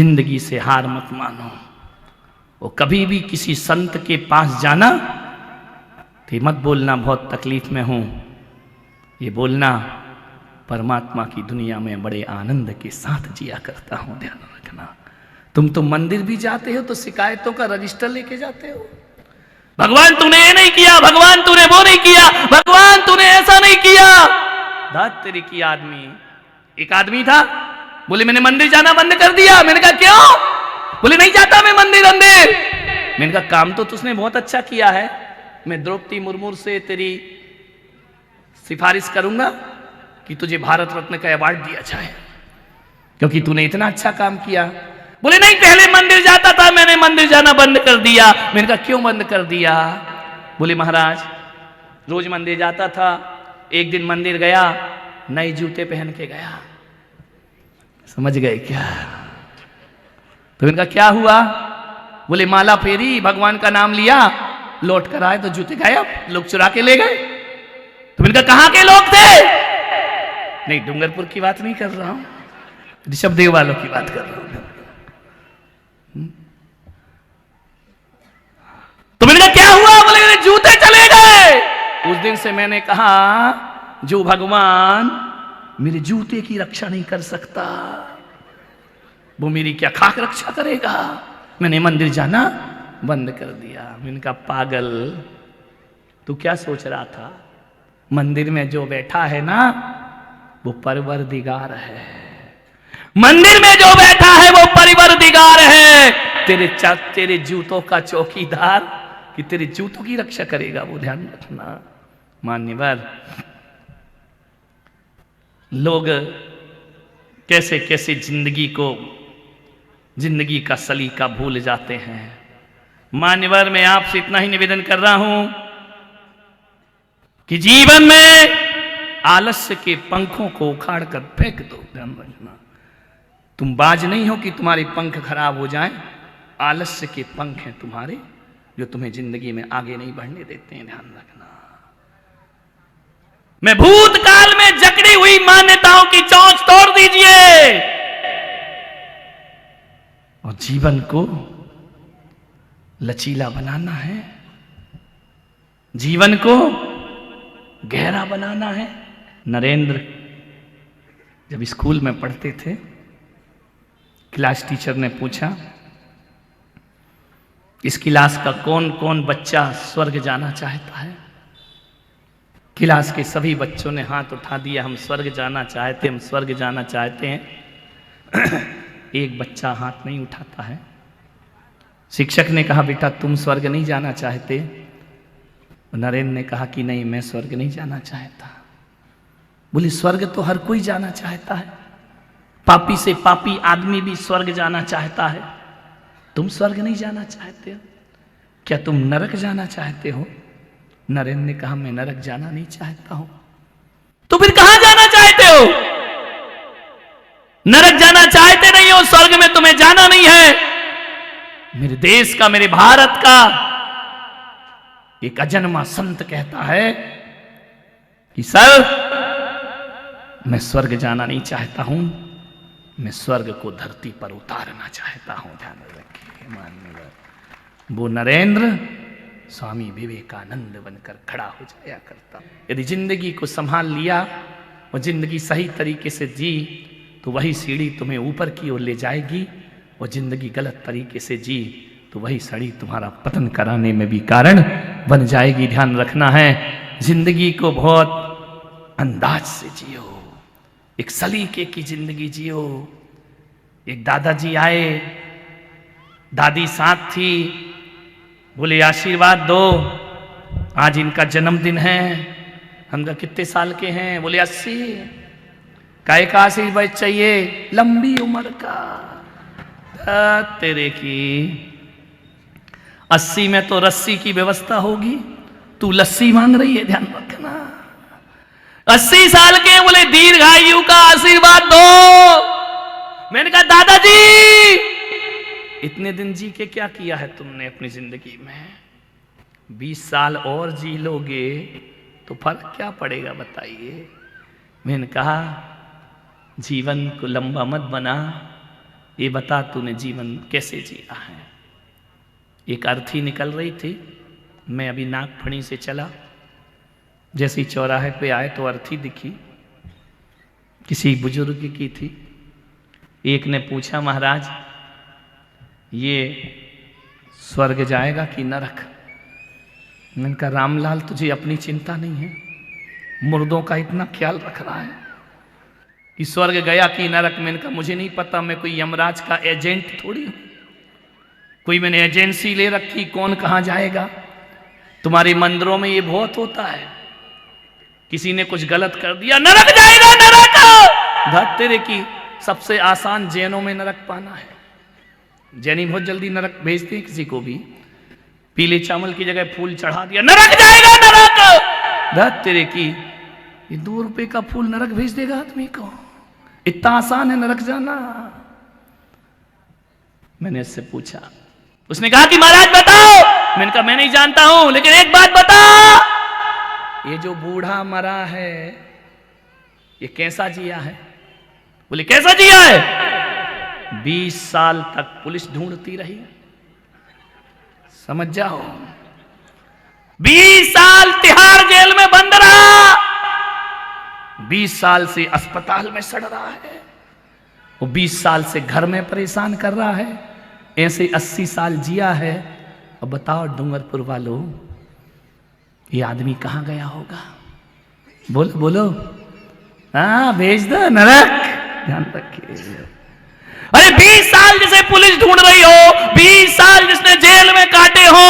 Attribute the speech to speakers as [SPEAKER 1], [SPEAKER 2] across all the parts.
[SPEAKER 1] जिंदगी से हार मत मानो। वो कभी भी किसी संत के पास जाना तो मत बोलना बहुत तकलीफ में हूं, ये बोलना परमात्मा की दुनिया में बड़े आनंद के साथ जिया करता हूं। ध्यान रखना, तुम तो मंदिर भी जाते हो तो शिकायतों का रजिस्टर लेके जाते हो। भगवान तूने ये नहीं किया, भगवान तूने वो नहीं किया, भगवान तूने ऐसा नहीं किया। दाद तेरी की आदमी। एक आदमी था, बोले मैंने मंदिर जाना बंद कर दिया। मैंने कहा क्यों? बोले नहीं जाता मैं मंदिर अंदर। मैंने कहा काम तो तुझने बहुत अच्छा किया है, मैं द्रौपदी मुर्मू से तेरी सिफारिश करूंगा कि तुझे भारत रत्न का अवार्ड दिया जाए, क्योंकि तूने इतना अच्छा काम किया। बोले नहीं, पहले मंदिर जाता था, मैंने मंदिर जाना बंद कर दिया। मैंने कहा क्यों बंद कर दिया? बोले महाराज रोज मंदिर जाता था, एक दिन मंदिर गया, नए जूते पहन के गया। समझ गए क्या? तो मैंने कहा क्या हुआ? बोले माला फेरी, भगवान का नाम लिया, लौट कर आए तो जूते गायब, लोग चुरा के ले गए। तो मैंने कहा कहां के लोग थे? नहीं, डूंगरपुर की बात नहीं कर रहा हूं, ऋषभ देव वालों की बात कर रहा हूं। तो मैंने कहा क्या हुआ? बोले मेरे जूते चले गए। उस दिन से मैंने कहा जो भगवान मेरे जूते की रक्षा नहीं कर सकता, वो मेरी क्या खाक रक्षा करेगा। मैंने मंदिर जाना बंद कर दिया। मैंने कहा पागल, तू क्या सोच रहा था? मंदिर में जो बैठा है ना वो परवरदिगार है। मंदिर में जो बैठा है वो परवरदिगार है। तेरे जूतों का चौकीदार कि तेरे जूतों की रक्षा करेगा, वो ध्यान रखना। मान्यवर, लोग कैसे कैसे जिंदगी का सलीका भूल जाते हैं। मान्यवर, मैं आपसे इतना ही निवेदन कर रहा हूं कि जीवन में आलस्य के पंखों को उखाड़ कर फेंक दो। ध्यान रखना, तुम बाज नहीं हो कि तुम्हारे पंख खराब हो जाएं। आलस्य के पंख हैं तुम्हारे, जो तुम्हें जिंदगी में आगे नहीं बढ़ने देते हैं। ध्यान रखना, मैं भूतकाल में जकड़ी हुई मान्यताओं की चोंच तोड़ दीजिए और जीवन को लचीला बनाना है, जीवन को गहरा बनाना है। नरेंद्र जब स्कूल में पढ़ते थे, क्लास टीचर ने पूछा इस क्लास का कौन कौन बच्चा स्वर्ग जाना चाहता है? क्लास के सभी बच्चों ने हाथ उठा दिया, हम स्वर्ग जाना चाहते, हम स्वर्ग जाना चाहते हैं। एक बच्चा हाथ नहीं उठाता है। शिक्षक ने कहा बेटा तुम स्वर्ग नहीं जाना चाहते? नरेंद्र ने कहा कि नहीं, मैं स्वर्ग नहीं जाना चाहता। बोले स्वर्ग तो हर कोई जाना चाहता है, पापी से पापी आदमी भी स्वर्ग जाना चाहता है, तुम स्वर्ग नहीं जाना चाहते हो? क्या तुम नरक जाना चाहते हो? नरेंद्र ने कहा मैं नरक जाना नहीं चाहता हूं। तो फिर कहां जाना चाहते हो? नरक जाना चाहते नहीं हो, स्वर्ग में तुम्हें जाना नहीं है। मेरे देश का, मेरे भारत का एक अजन्मा संत कहता है कि सर मैं स्वर्ग जाना नहीं चाहता हूं, मैं स्वर्ग को धरती पर उतारना चाहता हूं। ध्यान रखिए मान्यवर, वो नरेंद्र स्वामी विवेकानंद बनकर खड़ा हो जाया करता। यदि जिंदगी को संभाल लिया और जिंदगी सही तरीके से जी तो वही सीढ़ी तुम्हें ऊपर की ओर ले जाएगी, और जिंदगी गलत तरीके से जी तो वही सीढ़ी तुम्हारा पतन कराने में भी कारण बन जाएगी। ध्यान रखना है, जिंदगी को बहुत अंदाज से जियो, एक सलीके की जिंदगी जियो। एक दादाजी आए, दादी साथ थी, बोले आशीर्वाद दो, आज इनका जन्मदिन है। हम कहा कितने साल के हैं? बोले 80। काय का आशीर्वाद चाहिए? लंबी उम्र का। तेरे की 80 में तो रस्सी की व्यवस्था होगी, तू लस्सी मांग रही है। ध्यान रखना, 80 साल के, बोले दीर्घायु का आशीर्वाद दो। मैंने कहा दादाजी इतने दिन जी के क्या किया है तुमने अपनी जिंदगी में? 20 साल और जी लोगे तो फर्क क्या पड़ेगा बताइए। मैंने कहा जीवन को लंबा मत बना, ये बता तूने जीवन कैसे जिया है। एक अर्थी निकल रही थी, मैं अभी नागफणी से चला, जैसे ही चौराहे पे आए तो अर्थी दिखी, किसी बुजुर्ग की थी। एक ने पूछा, महाराज ये स्वर्ग जाएगा कि नरक? मैंने कहा, रामलाल तुझे अपनी चिंता नहीं है, मुर्दों का इतना ख्याल रख रहा है कि स्वर्ग गया कि नरक? मैंने कहा, मुझे नहीं पता, मैं कोई यमराज का एजेंट थोड़ी हूं, कोई मैंने एजेंसी ले रखी कौन कहां जाएगा। तुम्हारे मंदिरों में ये बहुत होता है, किसी ने कुछ गलत कर दिया, नरक जाएगा, नरक। धत तेरे की, सबसे आसान जैनों में नरक पाना है। जैनी बहुत जल्दी नरक भेजते हैं किसी को भी, पीले चावल की जगह फूल चढ़ा दिया, नरक जाएगा, नरक। धत तेरे की, ये 2 रुपए का फूल नरक भेज देगा आदमी को? इतना आसान है नरक जाना? मैंने इससे पूछा, उसने कहा कि महाराज बताओ। मैंने कहा, मैं नहीं जानता हूं, लेकिन एक बात बता, ये जो बूढ़ा मरा है ये कैसा जिया है? बोले, कैसा जिया है? 20 साल तक पुलिस ढूंढती रही, समझ जाओ। 20 साल तिहाड़ जेल में बंद रहा, 20 साल से अस्पताल में सड़ रहा है, वो 20 साल से घर में परेशान कर रहा है, ऐसे 80 साल जिया है। अब बताओ डूंगरपुर वालों, ये आदमी कहां गया होगा? बोलो बोलो, हाँ भेज दो नरक, ध्यान रखिए। अरे 20 साल जिसे पुलिस ढूंढ रही हो, 20 साल जिसने जेल में काटे हो,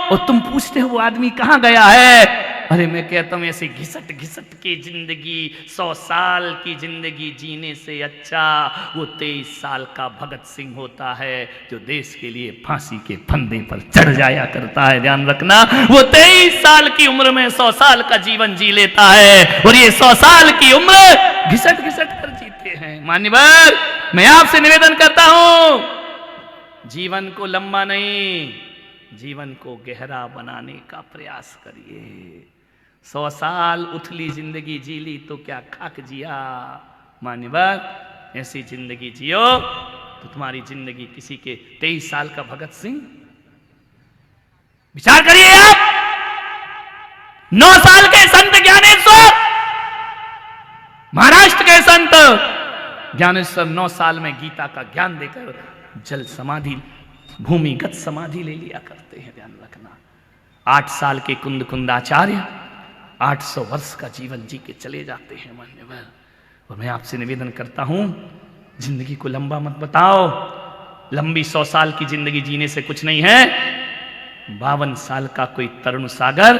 [SPEAKER 1] और तुम पूछते हो वो आदमी कहां गया है? अरे मैं कहता हूं, ऐसे घिसट घिसट के जिंदगी, 100 साल की जिंदगी जीने से अच्छा वो 23 साल का भगत सिंह होता है, जो देश के लिए फांसी के फंदे पर चढ़ जाया करता है। ध्यान रखना, वो 23 साल की उम्र में 100 साल का जीवन जी लेता है, और ये 100 साल की उम्र घिसट घिसट कर जीते हैं। मान्यवर, मैं आपसे निवेदन करता हूं, जीवन को लंबा नहीं, जीवन को गहरा बनाने का प्रयास करिए। 100 साल उथली जिंदगी जी ली तो क्या खाक जिया? मान्यवर, ऐसी जिंदगी जियो तो तुम्हारी जिंदगी किसी के 23 साल का भगत सिंह। विचार करिए आप, 9 साल के संत ज्ञानेश्वर, महाराष्ट्र के संत ज्ञानेश्वर 9 साल में गीता का ज्ञान देकर जल समाधि, भूमिगत समाधि ले लिया करते हैं। ध्यान रखना, 8 साल के कुंद कुंदाचार्य 800 वर्ष का जीवन जी के चले जाते हैं। मान्यवर, और मैं आपसे निवेदन करता हूं, जिंदगी को लंबा मत बताओ, लंबी 100 साल की जिंदगी जीने से कुछ नहीं है। 52 साल का कोई तरुण सागर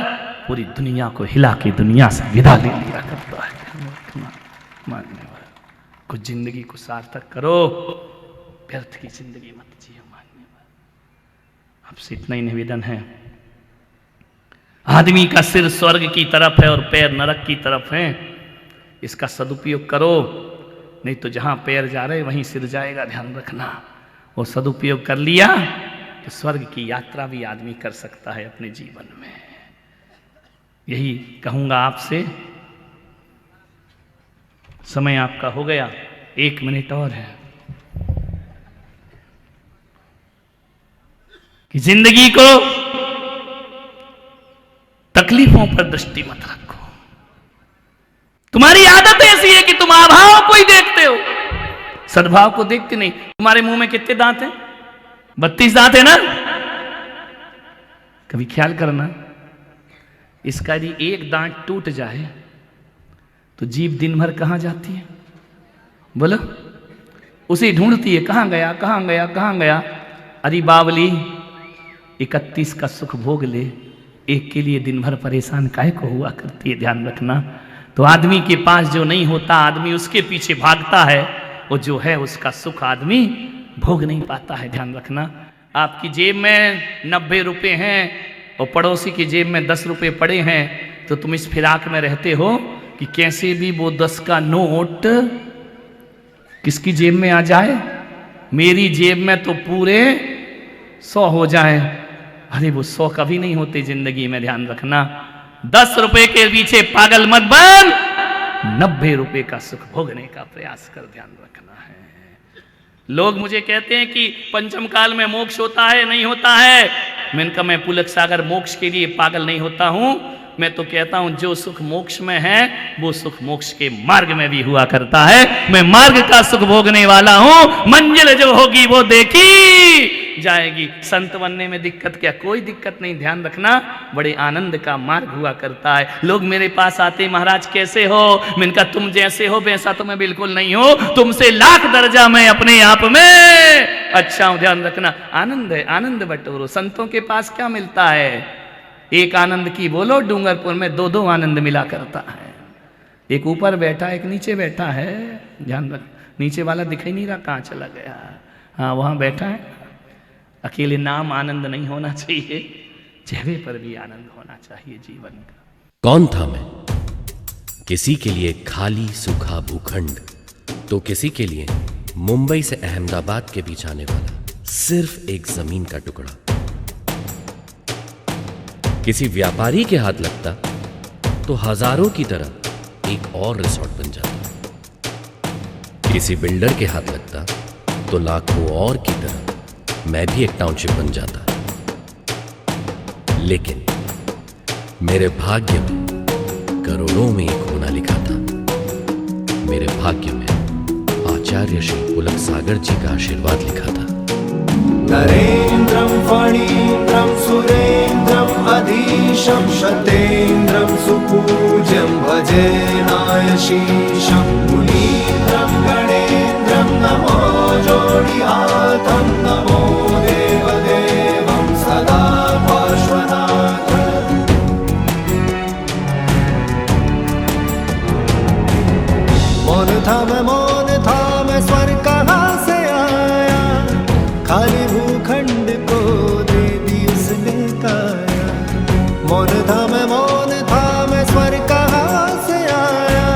[SPEAKER 1] पूरी दुनिया को हिला के दुनिया से विदा ले लिया करता है। मान्यवर, कुछ जिंदगी को सार्थक करो, व्यर्थ की जिंदगी मत जियो। मान्यवर, आपसे इतना ही निवेदन है, आदमी का सिर स्वर्ग की तरफ है और पैर नरक की तरफ है, इसका सदुपयोग करो, नहीं तो जहां पैर जा रहे वहीं सिर जाएगा। ध्यान रखना, और सदुपयोग कर लिया तो स्वर्ग की यात्रा भी आदमी कर सकता है अपने जीवन में। यही कहूंगा आपसे। समय आपका हो गया, 1 मिनट और है कि जिंदगी को तकलीफों पर दृष्टि मत रखो। तुम्हारी आदत ऐसी है कि तुम अभाव को ही देखते हो, सद्भाव को देखते नहीं। तुम्हारे मुंह में कितने दांत हैं? 32 दांत है ना? कभी ख्याल करना, इसका यदि एक दांत टूट जाए तो जीभ दिन भर कहां जाती है? बोलो, उसे ढूंढती है, कहां गया कहां गया कहां गया। अरे बावली, 31 का सुख भोग ले, एक के लिए दिन भर परेशान काहे को हुआ करती है। ध्यान रखना, तो आदमी के पास जो नहीं होता आदमी उसके पीछे भागता है, वो जो है उसका सुख आदमी भोग नहीं पाता है। ध्यान रखना, आपकी जेब में 90 रुपए हैं और पड़ोसी की जेब में 10 रुपए पड़े हैं, तो तुम इस फिराक में रहते हो कि कैसे भी वो 10 का नोट किसकी जेब में आ जाए, मेरी जेब में तो पूरे 100 हो जाए। अरे वो 100 कभी नहीं होते जिंदगी में। ध्यान रखना, 10 रुपए के पीछे पागल मत बन, 90 रुपए का सुख भोगने का प्रयास कर। ध्यान रखना है, लोग मुझे कहते हैं कि पंचम काल में मोक्ष होता है, नहीं होता है। मैंने कहा मैं पुलक सागर मोक्ष के लिए पागल नहीं होता हूं। मैं तो कहता हूं जो सुख मोक्ष में है वो सुख मोक्ष के मार्ग में भी हुआ करता है। मैं मार्ग का सुख भोगने वाला हूं, मंजिल जो होगी वो देखी जाएगी। संत बनने में दिक्कत क्या? कोई दिक्कत नहीं, ध्यान रखना, बड़े आनंद का मार्ग हुआ करता है। लोग मेरे पास आते, महाराज कैसे हो? मैंने कहा तुम जैसे हो वैसा तो मैं बिल्कुल नहीं हूं, तुमसे लाख दर्जा मैं अपने आप में अच्छा हूं। ध्यान रखना, आनंद है, आनंद बटोरो। संतों के पास क्या मिलता है? एक आनंद की बोलो, डूंगरपुर में दो दो आनंद मिला करता है। एक ऊपर बैठा, एक नीचे बैठा है। ध्यान रख, नीचे वाला दिखाई नहीं रहा, कहाँ चला गया? हाँ वहां बैठा है। अकेले नाम आनंद नहीं होना चाहिए, चेहरे पर भी आनंद होना चाहिए जीवन का।
[SPEAKER 2] कौन था मैं? किसी के लिए खाली सूखा भूखंड, तो किसी के लिए मुंबई से अहमदाबाद के बीच आने वाला सिर्फ एक जमीन का टुकड़ा। किसी व्यापारी के हाथ लगता तो हजारों की तरह एक और रिसोर्ट बन जाता। किसी बिल्डर के हाथ लगता तो लाखों और की तरह मैं भी एक टाउनशिप बन जाता। लेकिन मेरे भाग्य में करोड़ों में एक होना लिखा था। मेरे भाग्य में आचार्य श्री पुलक सागर जी का आशीर्वाद लिखा था।
[SPEAKER 3] नरेन्द्रं फणीन्द्रं सुरेन्द्रं अधीशं शतेन्द्रं सुपूज्यं भजे नायशीशं मुनीन्द्रं गणेन्द्रं नमो जोडिहातं नमो देवदेवं सदा पार्श्वनाथ। मौन था मैं स्वर कहाँ से आया, खाली भूखंड को दे दी उसने काया। मौन था मैं स्वर कहाँ से आया,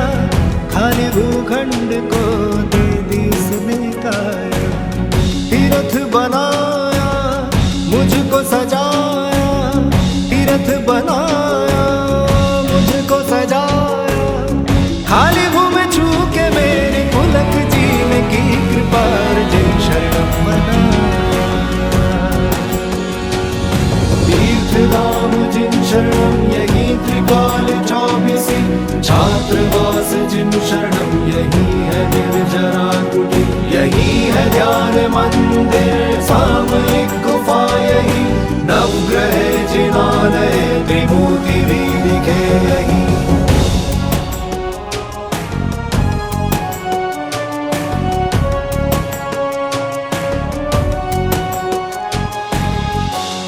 [SPEAKER 3] खाली भूखंड को दे दी उसने काया। तीर्थ बनाया मुझको सजाया, तीर्थ बनाया मुझको सजाया। खाली भूमि छू के मेरे पुलक जी ने की कृपा अर्जुन शरणम बनाया। तीर्थधाम जिन शरणम यही त्रिकाल चौबीसी, छात्रवास जिन शरणम यही है निर्जरा कुटी। यही है ध्यान मंदिर सामयिक गुफा, यही नवग्रह जिनालय त्रिमूर्ति भी दिखे यही।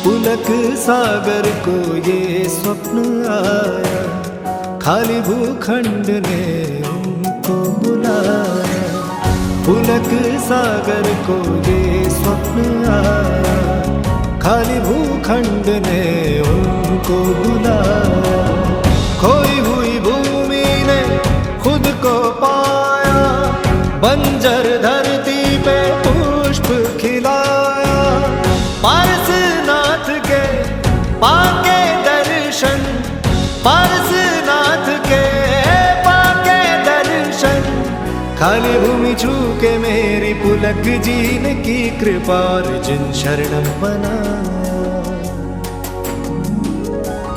[SPEAKER 3] पुलक सागर को ये स्वप्न आया, खाली भूखंड ने उनको बुलाया। पुलक सागर को ये स्वप्न आया, खाली भूखंड ने उनको बुलाया। खोई हुई भूमि ने खुद को पाया, बंजर धरती पे पुष्प खिलाया। पारसनाथ के पाके दर्शन, पारसनाथ के पाके दर्शन। खाली भूमि छू के मेरी पुलक जी ने की कृपा अर्जुन शरणम बनाया।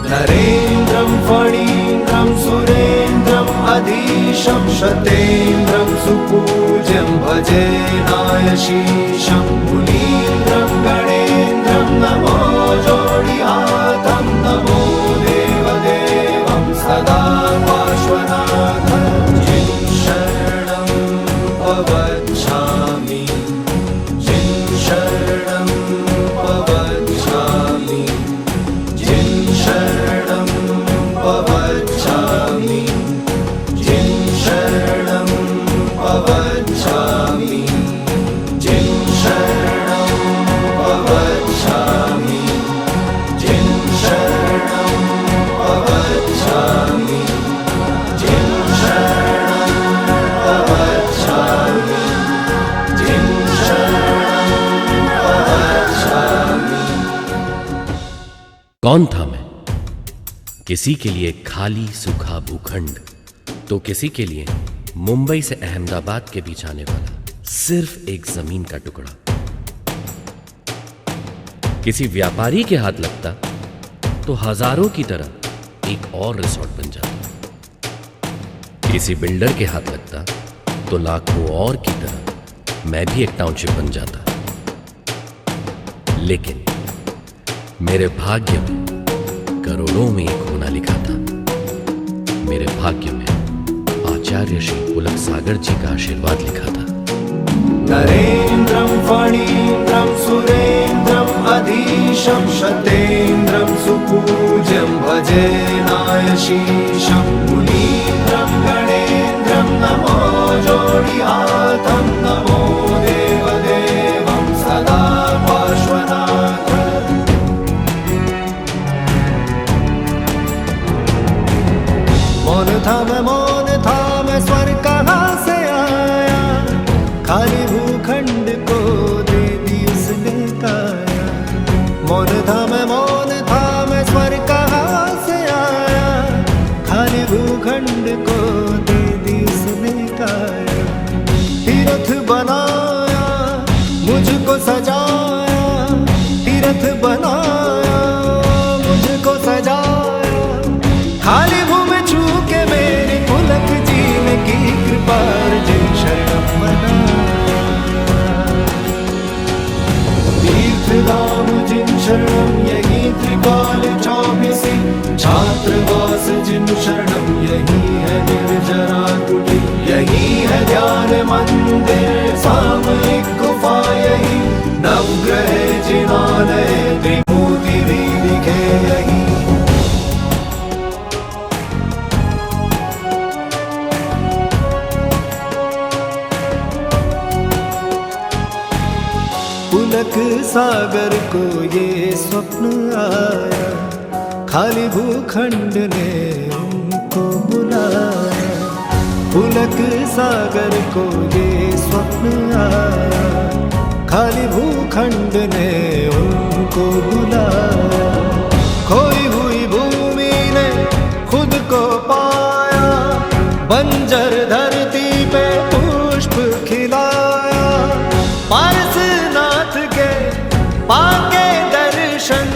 [SPEAKER 3] नरेन्द्रं फणीन्द्रं सुरेन्द्रं अधीशं शतेन्द्रं सुपूज्यं भजे नायशीशं मुनीन्द्रं गणेन्द्रं नमो जोडिहातं नमो देवदेवं सदा पार्श्वनाथ। जिन शरणं प्रवक्ष्यामि, जिन शरणं प्रवक्ष्यामि, जिन शरणं प्रवक्ष्यामि, जिन शरणं प्रवक्ष्यामि, जिन शरणं प्रवक्ष्यामि, जिन शरणं प्रवक्ष्यामि, जिन शरणं प्रवक्ष्यामि, जिन शरणं प्रवक्ष्यामि।
[SPEAKER 2] कौन था मैं? किसी के लिए खाली सूखा भूखंड, तो किसी के लिए मुंबई से अहमदाबाद के बीच आने वाला सिर्फ एक जमीन का टुकड़ा किसी व्यापारी के हाथ लगता तो हजारों की तरह एक और रिसोर्ट बन जाता। किसी बिल्डर के हाथ लगता तो लाखों और की तरह मैं भी एक टाउनशिप बन जाता। लेकिन मेरे भाग्य में करोड़ों में एक होना लिखा था। मेरे भाग्य में आचार्य श्री पुलक सागर जी का आशीर्वाद लिखा था।
[SPEAKER 3] नरेन्द्रं फणीन्द्रं सुरेन्द्रं अधीशं शतेन्द्रं सुपूज्यं भजे नायशीशं मुनीन्द्रं गणेन्द्रं नमो जोडिहातं नमो देवदेवं सदा पार्श्वनाथ। मौन था मैं स्वर कहाँ से आया, खाली भूखंड को दे दी उसने काया। मौन था मैं स्वर कहाँ से आया, खाली भूखंड को दे दी उसने काया। तीर्थ बनाया मुझको सजाया, तीर्थ बनाया मुझको सजाया। खाली भूमि छू के मेरी पुलक जीने की कृपा अर्जुन शरणम बनाया। तीर्थधाम जिन शरणम यही त्रिकाल चौबीसी, छात्रवास जिन शरणम यही है निर्जरा कुटी। यही है ध्यान मंदिर सामयिक गुफा, यही नवग्रह जिनालय त्रिमूर्ति भी दिखे यही। पुलक सागर को ये स्वप्न आया, खाली भूखंड ने उनको बुलाया। पुलक सागर को ये स्वप्न आया, खाली भूखंड ने उनको बुलाया। खोई हुई भूमि ने खुद को पाया, बंजर धरती पे पुष्प खिलाया। पारसनाथ के पाके दर्शन,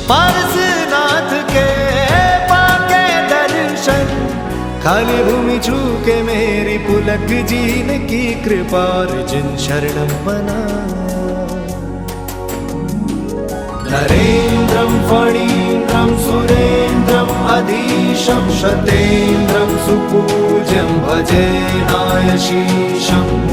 [SPEAKER 3] पारसनाथ के पाके दर्शन। खाली भूमि छू के मेरी पुलक जीने की कृपा अर्जुन शरणम बनाया। नरेन्द्रं फणीन्द्रं सुरेन्द्रं अधीशं शतेन्द्रं सुपूज्यं भजे नायशीशम्।